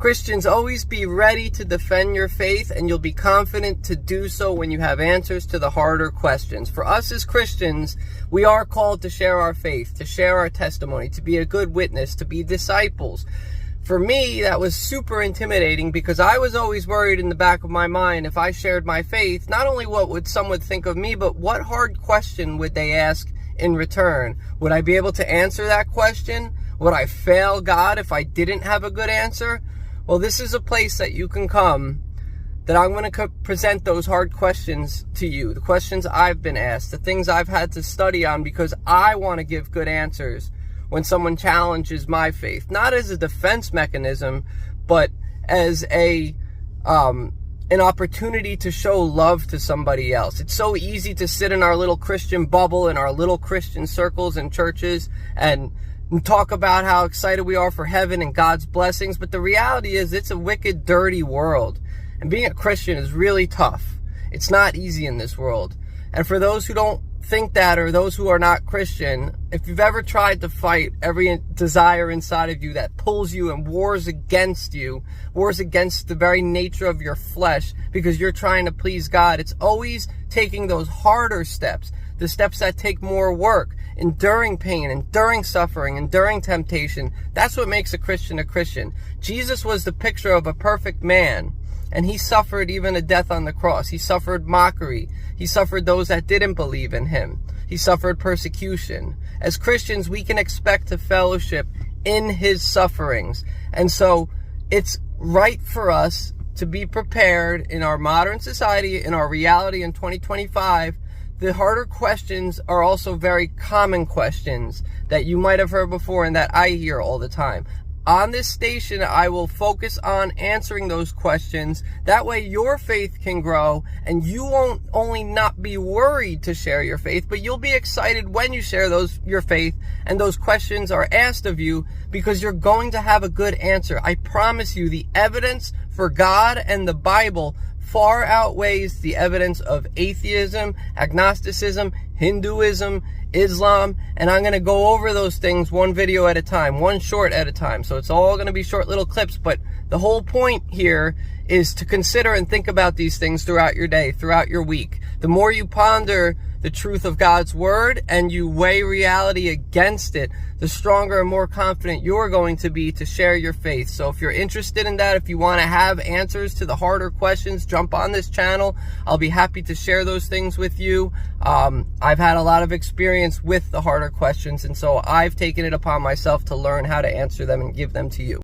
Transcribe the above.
Christians, always be ready to defend your faith, and you'll be confident to do so when you have answers to the harder questions. For us as Christians, we are called to share our faith, to share our testimony, to be a good witness, to be disciples. For me, that was super intimidating because I was always worried in the back of my mind, if I shared my faith, not only what would someone think of me, but what hard question would they ask in return? Would I be able to answer that question? Would I fail God if I didn't have a good answer? Well, this is a place that you can come, that I'm going to present those hard questions to you, the questions I've been asked, the things I've had to study on, because I want to give good answers when someone challenges my faith, not as a defense mechanism, but as an opportunity to show love to somebody else. It's so easy to sit in our little Christian bubble, in our little Christian circles and churches, and talk about how excited we are for heaven and God's blessings. But the reality is, it's a wicked, dirty world. And being a Christian is really tough. It's not easy in this world. And for those who don't think that, or those who are not Christian, if you've ever tried to fight every desire inside of you that pulls you and wars against the very nature of your flesh because you're trying to please God, it's always taking those harder steps, the steps that take more work, enduring pain, enduring suffering, enduring temptation. That's what makes a Christian a Christian. Jesus was the picture of a perfect man, and he suffered even a death on the cross. He suffered mockery. He suffered those that didn't believe in him. He suffered persecution. As Christians, we can expect to fellowship in his sufferings. And so it's right for us to be prepared in our modern society, in our reality in 2025. The harder questions are also very common questions that you might have heard before and that I hear all the time. On this station, I will focus on answering those questions. That way your faith can grow, and you won't only not be worried to share your faith, but you'll be excited when you share your faith and those questions are asked of you, because you're going to have a good answer. I promise you, the evidence for God and the Bible far outweighs the evidence of atheism, agnosticism, Hinduism, Islam, and I'm going to go over those things one video at a time, one short at a time. So it's all going to be short little clips, but the whole point here is to consider and think about these things throughout your day, throughout your week. The more you ponder the truth of God's word and you weigh reality against it, the stronger and more confident you're going to be to share your faith. So if you're interested in that, if you want to have answers to the harder questions, jump on this channel. I'll be happy to share those things with you. I've had a lot of experience with the harder questions, and so I've taken it upon myself to learn how to answer them and give them to you.